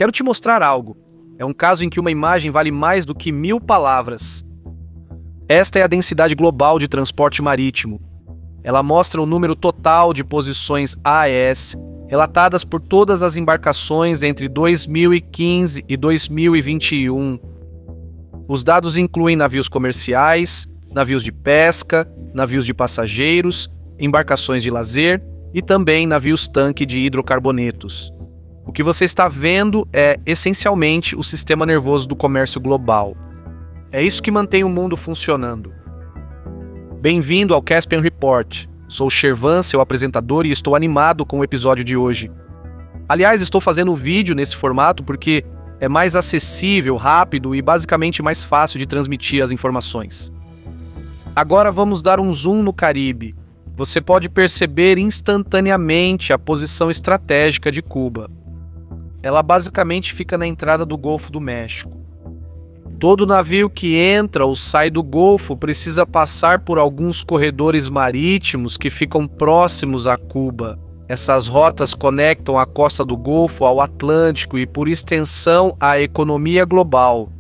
Quero te mostrar algo. É um caso em que uma imagem vale mais do que 1000 palavras. Esta é a densidade global de transporte marítimo. Ela mostra o número total de posições AES relatadas por todas as embarcações entre 2015 e 2021. Os dados incluem navios comerciais, navios de pesca, navios de passageiros, embarcações de lazer e também navios-tanque de hidrocarbonetos. O que você está vendo é, essencialmente, o sistema nervoso do comércio global. É isso que mantém o mundo funcionando. Bem-vindo ao Caspian Report. Sou Shervan, seu apresentador, e estou animado com o episódio de hoje. Aliás, estou fazendo o vídeo nesse formato porque é mais acessível, rápido e basicamente mais fácil de transmitir as informações. Agora vamos dar um zoom no Caribe. Você pode perceber instantaneamente a posição estratégica de Cuba. Ela basicamente fica na entrada do Golfo do México. Todo navio que entra ou sai do Golfo precisa passar por alguns corredores marítimos que ficam próximos a Cuba. Essas rotas conectam a costa do Golfo ao Atlântico e, por extensão, à economia global.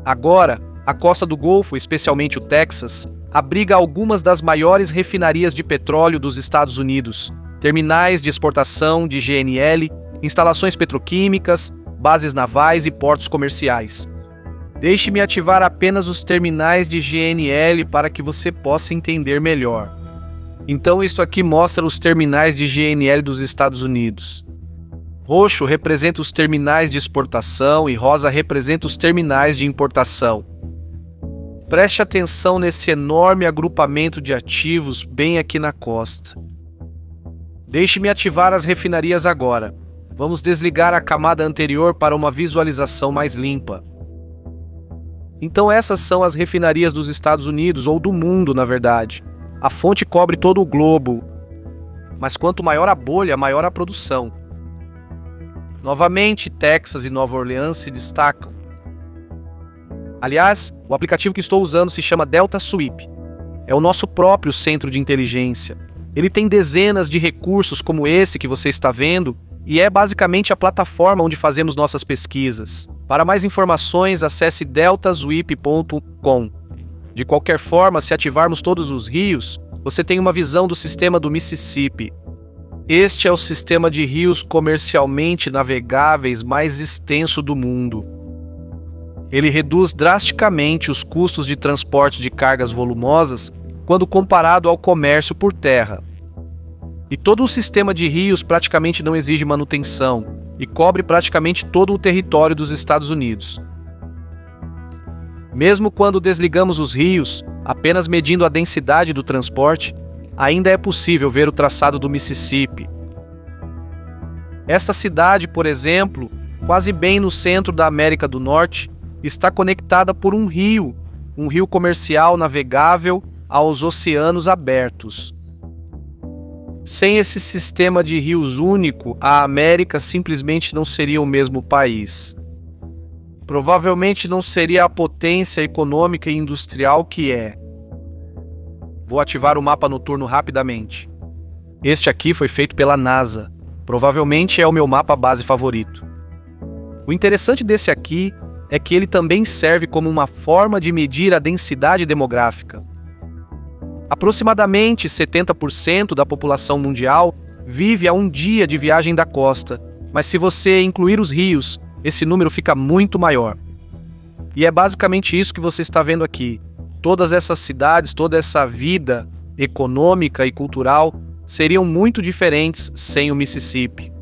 Agora, a costa do Golfo, especialmente o Texas, abriga algumas das maiores refinarias de petróleo dos Estados Unidos, terminais de exportação de GNL, instalações petroquímicas, bases navais e portos comerciais. Deixe-me ativar apenas os terminais de GNL para que você possa entender melhor. Então, isto aqui mostra os terminais de GNL dos Estados Unidos. Roxo representa os terminais de exportação e rosa representa os terminais de importação. Preste atenção nesse enorme agrupamento de ativos bem aqui na costa. Deixe-me ativar as refinarias agora. Vamos desligar a camada anterior para uma visualização mais limpa. Então essas são as refinarias dos Estados Unidos, ou do mundo, na verdade. A fonte cobre todo o globo. Mas quanto maior a bolha, maior a produção. Novamente, Texas e Nova Orleans se destacam. Aliás, o aplicativo que estou usando se chama Delta Sweep. É o nosso próprio centro de inteligência. Ele tem dezenas de recursos como esse que você está vendo e é basicamente a plataforma onde fazemos nossas pesquisas. Para mais informações, acesse deltasweep.com. De qualquer forma, se ativarmos todos os rios, você tem uma visão do sistema do Mississippi. Este é o sistema de rios comercialmente navegáveis mais extenso do mundo. Ele reduz drasticamente os custos de transporte de cargas volumosas quando comparado ao comércio por terra. E todo o sistema de rios praticamente não exige manutenção e cobre praticamente todo o território dos Estados Unidos. Mesmo quando desligamos os rios, apenas medindo a densidade do transporte, ainda é possível ver o traçado do Mississippi. Esta cidade, por exemplo, quase bem no centro da América do Norte, está conectada por um rio comercial navegável aos oceanos abertos. Sem esse sistema de rios único, a América simplesmente não seria o mesmo país. Provavelmente não seria a potência econômica e industrial que é. Vou ativar o mapa noturno rapidamente. Este aqui foi feito pela NASA. Provavelmente é o meu mapa base favorito. O interessante desse aqui é que ele também serve como uma forma de medir a densidade demográfica. Aproximadamente 70% da população mundial vive a um dia de viagem da costa, mas se você incluir os rios, esse número fica muito maior. E é basicamente isso que você está vendo aqui. Todas essas cidades, toda essa vida econômica e cultural seriam muito diferentes sem o Mississippi.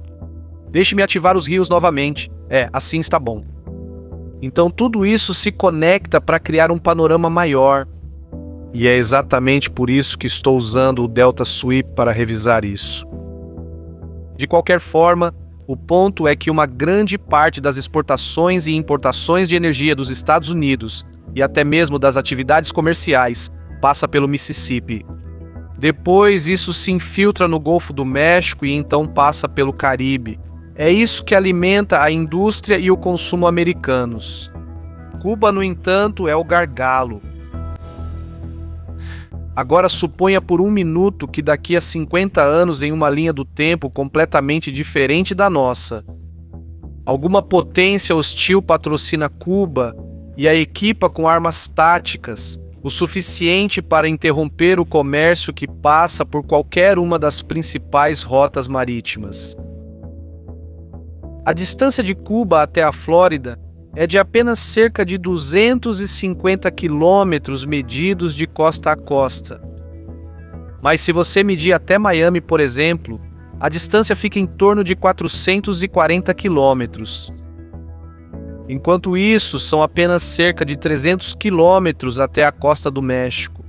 Deixe-me ativar os rios novamente. Assim está bom. Então tudo isso se conecta para criar um panorama maior. E é exatamente por isso que estou usando o Delta Sweep para revisar isso. De qualquer forma, o ponto é que uma grande parte das exportações e importações de energia dos Estados Unidos e até mesmo das atividades comerciais passa pelo Mississippi. Depois isso se infiltra no Golfo do México e então passa pelo Caribe. É isso que alimenta a indústria e o consumo americanos. Cuba, no entanto, é o gargalo. Agora suponha por um minuto que daqui a 50 anos, em uma linha do tempo completamente diferente da nossa, Alguma potência hostil patrocina Cuba e a equipa com armas táticas, o suficiente para interromper o comércio que passa por qualquer uma das principais rotas marítimas. A distância de Cuba até a Flórida é de apenas cerca de 250 quilômetros medidos de costa a costa. Mas se você medir até Miami, por exemplo, a distância fica em torno de 440 quilômetros. Enquanto isso, são apenas cerca de 300 quilômetros até a costa do México.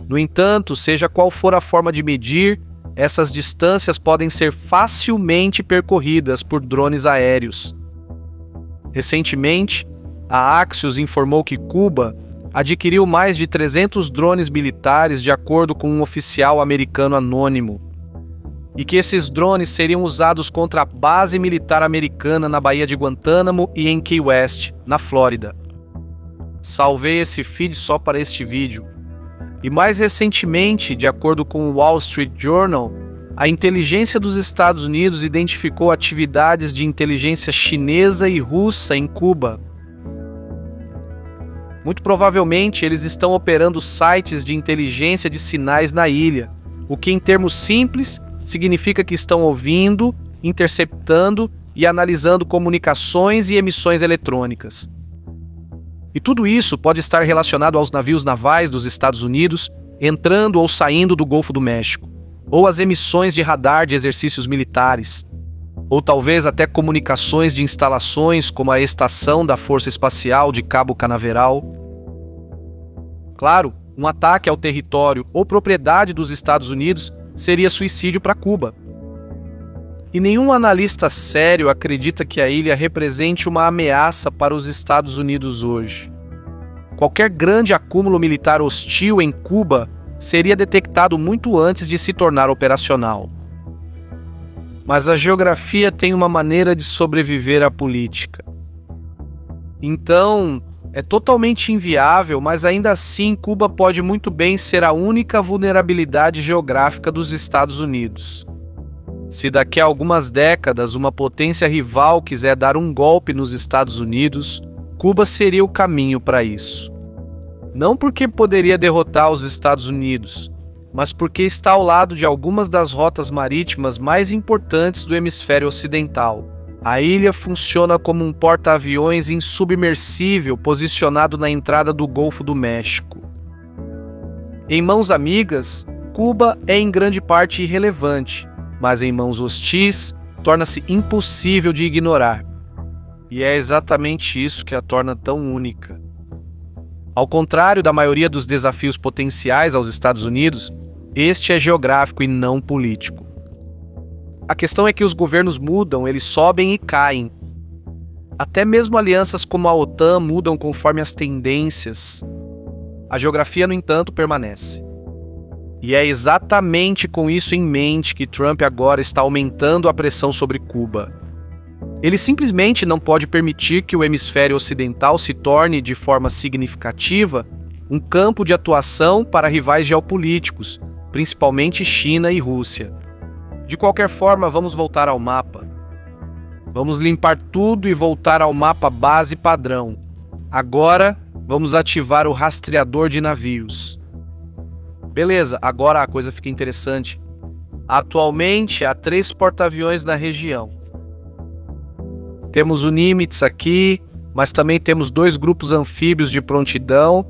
No entanto, seja qual for a forma de medir, essas distâncias podem ser facilmente percorridas por drones aéreos. Recentemente, a Axios informou que Cuba adquiriu mais de 300 drones militares de acordo com um oficial americano anônimo, e que esses drones seriam usados contra a base militar americana na Baía de Guantánamo e em Key West, na Flórida. Salvei esse feed só para este vídeo. E mais recentemente, de acordo com o Wall Street Journal, a inteligência dos Estados Unidos identificou atividades de inteligência chinesa e russa em Cuba. Muito provavelmente eles estão operando sites de inteligência de sinais na ilha, o que em termos simples significa que estão ouvindo, interceptando e analisando comunicações e emissões eletrônicas. E tudo isso pode estar relacionado aos navios navais dos Estados Unidos entrando ou saindo do Golfo do México, ou às emissões de radar de exercícios militares, ou talvez até comunicações de instalações como a estação da Força Espacial de Cabo Canaveral. Claro, um ataque ao território ou propriedade dos Estados Unidos seria suicídio para Cuba. E nenhum analista sério acredita que a ilha represente uma ameaça para os Estados Unidos hoje. Qualquer grande acúmulo militar hostil em Cuba seria detectado muito antes de se tornar operacional. Mas a geografia tem uma maneira de sobreviver à política. Então, é totalmente inviável, mas ainda assim Cuba pode muito bem ser a única vulnerabilidade geográfica dos Estados Unidos. Se daqui a algumas décadas uma potência rival quiser dar um golpe nos Estados Unidos, Cuba seria o caminho para isso. Não porque poderia derrotar os Estados Unidos, mas porque está ao lado de algumas das rotas marítimas mais importantes do hemisfério ocidental. A ilha funciona como um porta-aviões insubmersível posicionado na entrada do Golfo do México. Em mãos amigas, Cuba é em grande parte irrelevante, mas em mãos hostis, torna-se impossível de ignorar. E é exatamente isso que a torna tão única. Ao contrário da maioria dos desafios potenciais aos Estados Unidos, este é geográfico e não político. A questão é que os governos mudam, eles sobem e caem. Até mesmo alianças como a OTAN mudam conforme as tendências. A geografia, no entanto, permanece. E é exatamente com isso em mente que Trump agora está aumentando a pressão sobre Cuba. Ele simplesmente não pode permitir que o hemisfério ocidental se torne, de forma significativa, um campo de atuação para rivais geopolíticos, principalmente China e Rússia. De qualquer forma, vamos voltar ao mapa. Vamos limpar tudo e voltar ao mapa base padrão. Agora, vamos ativar o rastreador de navios. Beleza, agora a coisa fica interessante. Atualmente, há 3 porta-aviões na região. Temos o Nimitz aqui, mas também temos 2 grupos anfíbios de prontidão.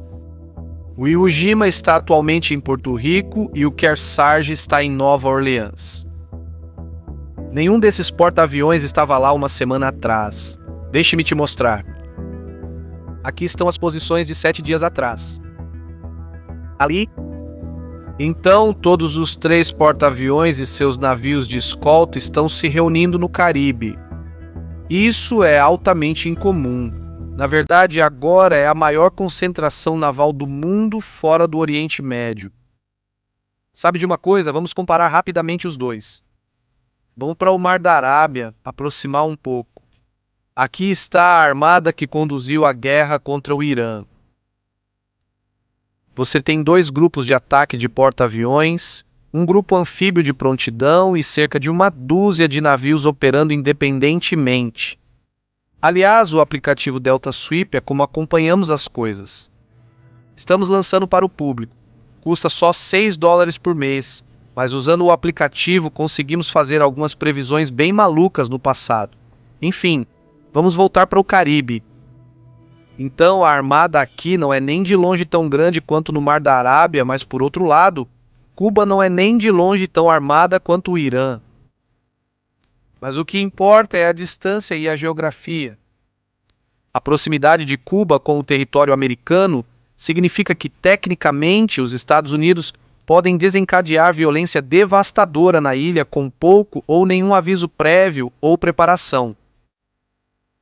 O Iwo Jima está atualmente em Porto Rico e o Kearsarge está em Nova Orleans. Nenhum desses porta-aviões estava lá uma semana atrás. Deixe-me te mostrar. Aqui estão as posições de 7 dias atrás. Ali. Então, todos os 3 porta-aviões e seus navios de escolta estão se reunindo no Caribe. Isso é altamente incomum. Na verdade, agora é a maior concentração naval do mundo fora do Oriente Médio. Sabe de uma coisa? Vamos comparar rapidamente os dois. Vamos para o Mar da Arábia, aproximar um pouco. Aqui está a armada que conduziu a guerra contra o Irã. Você tem 2 grupos de ataque de porta-aviões um grupo anfíbio de prontidão e cerca de uma dúzia de navios operando independentemente. Aliás, o aplicativo Delta Sweep é como acompanhamos as coisas. Estamos lançando para o público. Custa só $6 por mês, mas usando o aplicativo conseguimos fazer algumas previsões bem malucas no passado. Enfim, vamos voltar para o Caribe. Então a armada aqui não é nem de longe tão grande quanto no Mar da Arábia, mas por outro lado, Cuba não é nem de longe tão armada quanto o Irã. Mas o que importa é a distância e a geografia. A proximidade de Cuba com o território americano significa que, tecnicamente, os Estados Unidos podem desencadear violência devastadora na ilha com pouco ou nenhum aviso prévio ou preparação.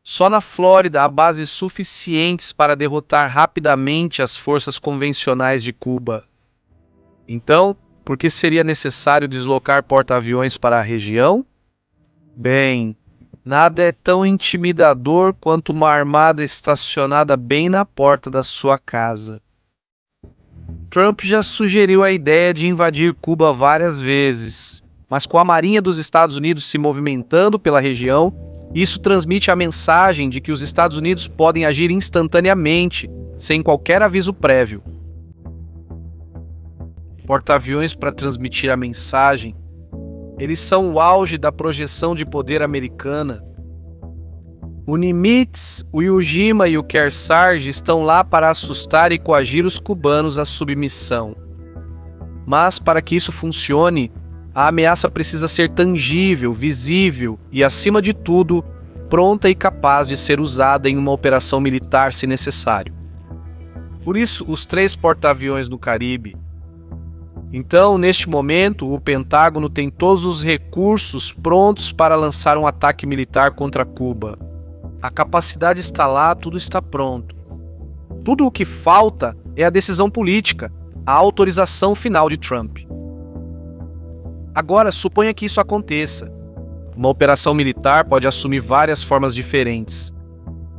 Só na Flórida há bases suficientes para derrotar rapidamente as forças convencionais de Cuba. Então, por que seria necessário deslocar porta-aviões para a região? Bem, nada é tão intimidador quanto uma armada estacionada bem na porta da sua casa. Trump já sugeriu a ideia de invadir Cuba várias vezes, mas com a Marinha dos Estados Unidos se movimentando pela região, isso transmite a mensagem de que os Estados Unidos podem agir instantaneamente, sem qualquer aviso prévio. Porta-aviões para transmitir a mensagem. Eles são o auge da projeção de poder americana. O Nimitz, o Iwo Jima e o Kearsarge estão lá para assustar e coagir os cubanos à submissão. Mas, para que isso funcione, a ameaça precisa ser tangível, visível e, acima de tudo, pronta e capaz de ser usada em uma operação militar se necessário. Por isso, os 3 porta-aviões no Caribe. Então, neste momento, o Pentágono tem todos os recursos prontos para lançar um ataque militar contra Cuba. A capacidade está lá, tudo está pronto. Tudo o que falta é a decisão política, a autorização final de Trump. Agora, suponha que isso aconteça. Uma operação militar pode assumir várias formas diferentes.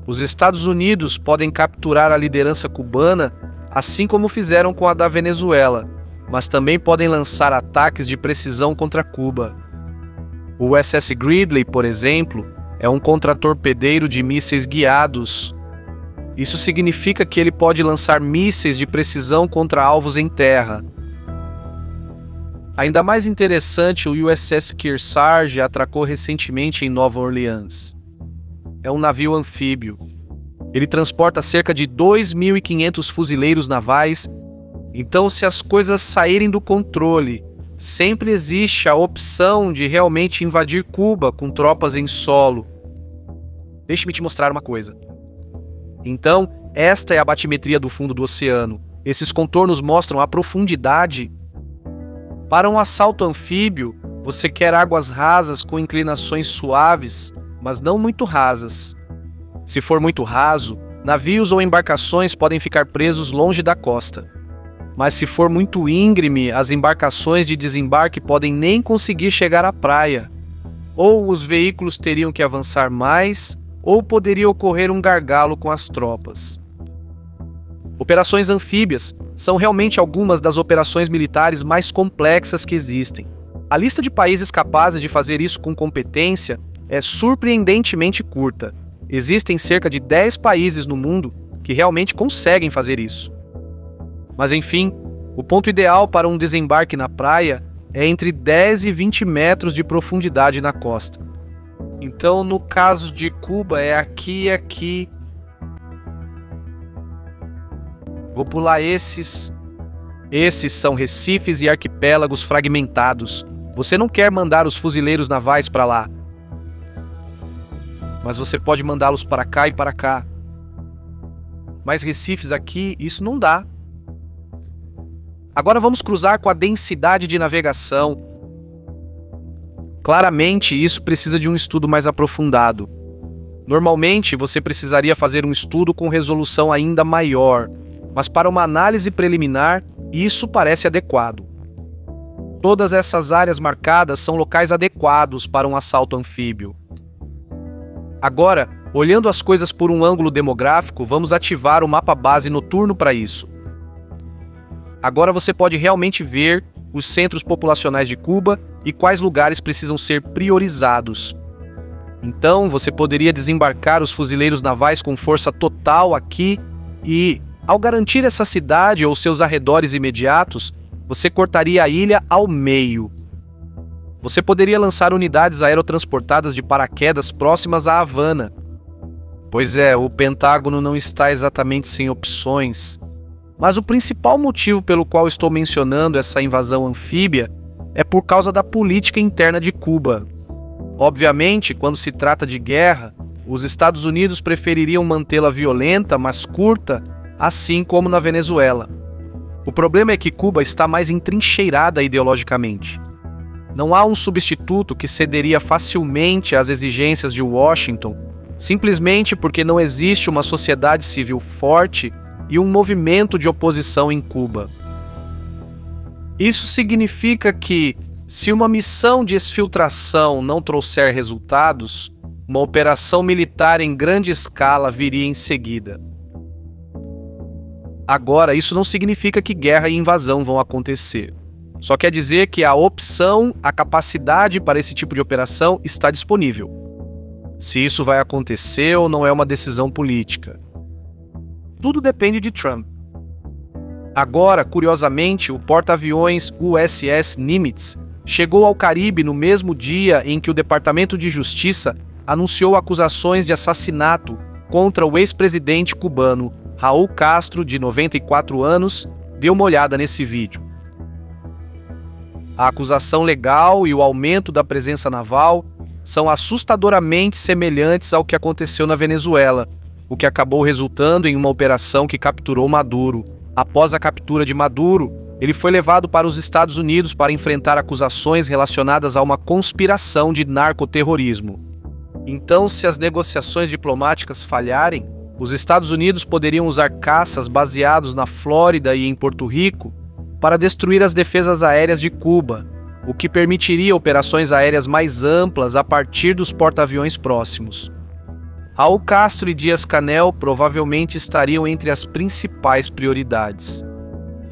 Os Estados Unidos podem capturar a liderança cubana, assim como fizeram com a da Venezuela, mas também podem lançar ataques de precisão contra Cuba. O USS Gridley, por exemplo, é um contratorpedeiro de mísseis guiados. Isso significa que ele pode lançar mísseis de precisão contra alvos em terra. Ainda mais interessante, o USS Kearsarge atracou recentemente em Nova Orleans. É um navio anfíbio. Ele transporta cerca de 2.500 fuzileiros navais. Então, se as coisas saírem do controle, sempre existe a opção de realmente invadir Cuba com tropas em solo. Deixe-me te mostrar uma coisa. Então, esta é a batimetria do fundo do oceano. Esses contornos mostram a profundidade. Para um assalto anfíbio, você quer águas rasas com inclinações suaves, mas não muito rasas. Se for muito raso, navios ou embarcações podem ficar presos longe da costa. Mas se for muito íngreme, as embarcações de desembarque podem nem conseguir chegar à praia. Ou os veículos teriam que avançar mais, ou poderia ocorrer um gargalo com as tropas. Operações anfíbias são realmente algumas das operações militares mais complexas que existem. A lista de países capazes de fazer isso com competência é surpreendentemente curta. Existem cerca de 10 países no mundo que realmente conseguem fazer isso. Mas enfim, o ponto ideal para um desembarque na praia é entre 10 e 20 metros de profundidade na costa. Então, no caso de Cuba, é aqui e aqui. Vou pular esses. Esses são recifes e arquipélagos fragmentados. Você não quer mandar os fuzileiros navais para lá. Mas você pode mandá-los para cá e para cá. Mas recifes aqui, isso não dá. Agora vamos cruzar com a densidade de navegação. Claramente, isso precisa de um estudo mais aprofundado. Normalmente, você precisaria fazer um estudo com resolução ainda maior, mas para uma análise preliminar, isso parece adequado. Todas essas áreas marcadas são locais adequados para um assalto anfíbio. Agora, olhando as coisas por um ângulo demográfico, vamos ativar o mapa base noturno para isso. Agora você pode realmente ver os centros populacionais de Cuba e quais lugares precisam ser priorizados. Então, você poderia desembarcar os fuzileiros navais com força total aqui e, ao garantir essa cidade ou seus arredores imediatos, você cortaria a ilha ao meio. Você poderia lançar unidades aerotransportadas de paraquedas próximas a Havana. Pois é, o Pentágono não está exatamente sem opções. Mas o principal motivo pelo qual estou mencionando essa invasão anfíbia é por causa da política interna de Cuba. Obviamente, quando se trata de guerra, os Estados Unidos prefeririam mantê-la violenta, mas curta, assim como na Venezuela. O problema é que Cuba está mais entrincheirada ideologicamente. Não há um substituto que cederia facilmente às exigências de Washington, simplesmente porque não existe uma sociedade civil forte e um movimento de oposição em Cuba. Isso significa que, se uma missão de exfiltração não trouxer resultados, uma operação militar em grande escala viria em seguida. Agora, isso não significa que guerra e invasão vão acontecer. Só quer dizer que a opção, a capacidade para esse tipo de operação está disponível. Se isso vai acontecer ou não é uma decisão política. Tudo depende de Trump. Agora, curiosamente, o porta-aviões USS Nimitz chegou ao Caribe no mesmo dia em que o Departamento de Justiça anunciou acusações de assassinato contra o ex-presidente cubano Raul Castro, de 94 anos. Dê uma olhada nesse vídeo. A acusação legal e o aumento da presença naval são assustadoramente semelhantes ao que aconteceu na Venezuela, o que acabou resultando em uma operação que capturou Maduro. Após a captura de Maduro, ele foi levado para os Estados Unidos para enfrentar acusações relacionadas a uma conspiração de narcoterrorismo. Então, se as negociações diplomáticas falharem, os Estados Unidos poderiam usar caças baseados na Flórida e em Porto Rico para destruir as defesas aéreas de Cuba, o que permitiria operações aéreas mais amplas a partir dos porta-aviões próximos. Raul Castro e Díaz-Canel provavelmente estariam entre as principais prioridades.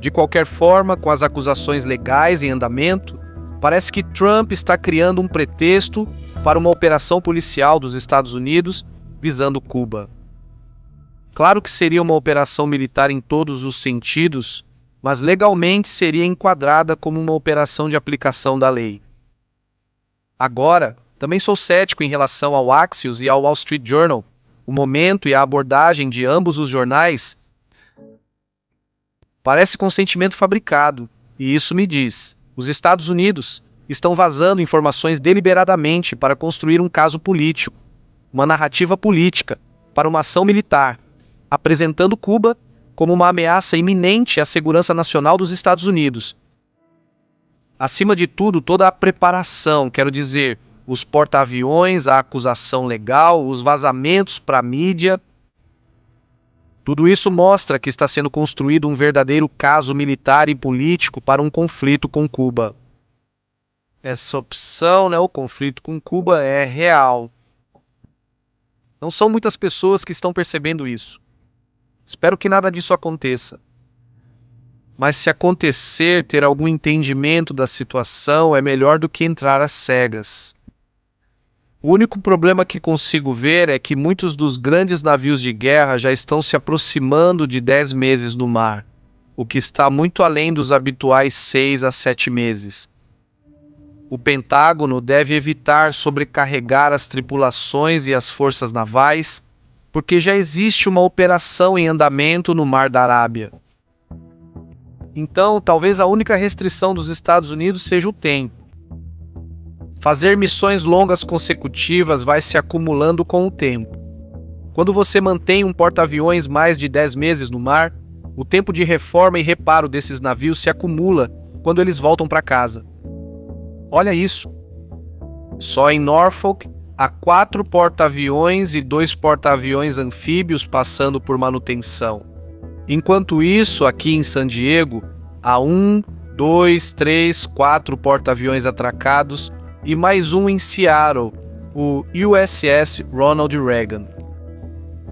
De qualquer forma, com as acusações legais em andamento, parece que Trump está criando um pretexto para uma operação policial dos Estados Unidos visando Cuba. Claro que seria uma operação militar em todos os sentidos, mas legalmente seria enquadrada como uma operação de aplicação da lei. Agora, também sou cético em relação ao Axios e ao Wall Street Journal. O momento e a abordagem de ambos os jornais parece consentimento fabricado, e isso me diz: os Estados Unidos estão vazando informações deliberadamente para construir um caso político, uma narrativa política, para uma ação militar, apresentando Cuba como uma ameaça iminente à segurança nacional dos Estados Unidos. Acima de tudo, toda a preparação, quero dizer, os porta-aviões, a acusação legal, os vazamentos para a mídia, tudo isso mostra que está sendo construído um verdadeiro caso militar e político para um conflito com Cuba. Essa opção, o conflito com Cuba é real. Não são muitas pessoas que estão percebendo isso. Espero que nada disso aconteça. Mas se acontecer, ter algum entendimento da situação é melhor do que entrar às cegas. O único problema que consigo ver é que muitos dos grandes navios de guerra já estão se aproximando de 10 meses no mar, o que está muito além dos habituais 6 a 7 meses. O Pentágono deve evitar sobrecarregar as tripulações e as forças navais, porque já existe uma operação em andamento no Mar da Arábia. Então, talvez a única restrição dos Estados Unidos seja o tempo. Fazer missões longas consecutivas vai se acumulando com o tempo. Quando você mantém um porta-aviões mais de 10 meses no mar, o tempo de reforma e reparo desses navios se acumula quando eles voltam para casa. Olha isso. Só em Norfolk, há 4 porta-aviões e 2 porta-aviões anfíbios passando por manutenção. Enquanto isso, aqui em San Diego, há 1, 2, 3, 4 porta-aviões atracados e mais um em Seattle, o USS Ronald Reagan.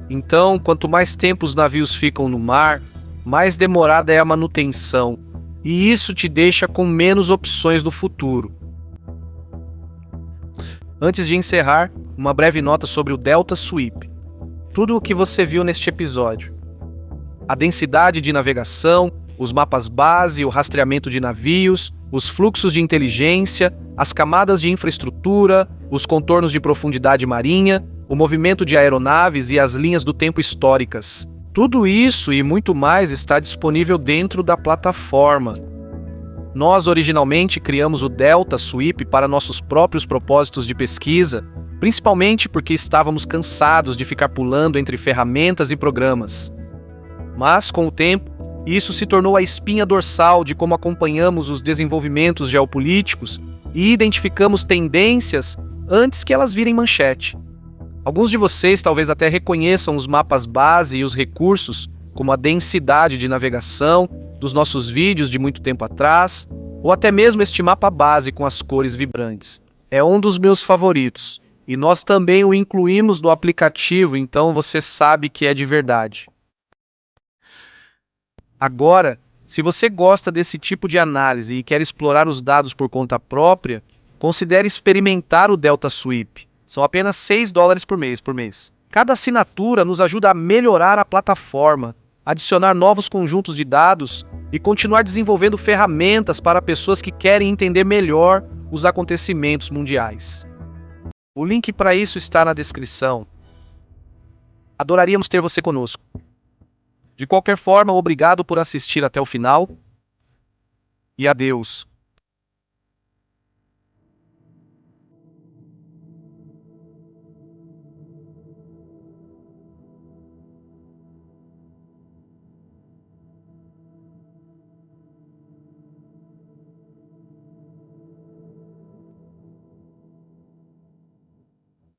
Então, quanto mais tempo os navios ficam no mar, mais demorada é a manutenção, e isso te deixa com menos opções do futuro. Antes de encerrar, uma breve nota sobre o Delta Sweep. Tudo o que você viu neste episódio. A densidade de navegação, os mapas base, o rastreamento de navios, os fluxos de inteligência, as camadas de infraestrutura, os contornos de profundidade marinha, o movimento de aeronaves e as linhas do tempo históricas. Tudo isso e muito mais está disponível dentro da plataforma. Nós originalmente criamos o Delta Sweep para nossos próprios propósitos de pesquisa, principalmente porque estávamos cansados de ficar pulando entre ferramentas e programas. Mas, com o tempo, isso se tornou a espinha dorsal de como acompanhamos os desenvolvimentos geopolíticos e identificamos tendências antes que elas virem manchete. Alguns de vocês talvez até reconheçam os mapas base e os recursos, como a densidade de navegação, dos nossos vídeos de muito tempo atrás, ou até mesmo este mapa base com as cores vibrantes. É um dos meus favoritos, e nós também o incluímos no aplicativo, então você sabe que é de verdade. Agora, se você gosta desse tipo de análise e quer explorar os dados por conta própria, considere experimentar o Delta Sweep. São apenas $6 por mês. Cada assinatura nos ajuda a melhorar a plataforma, adicionar novos conjuntos de dados e continuar desenvolvendo ferramentas para pessoas que querem entender melhor os acontecimentos mundiais. O link para isso está na descrição. Adoraríamos ter você conosco. De qualquer forma, obrigado por assistir até o final e adeus.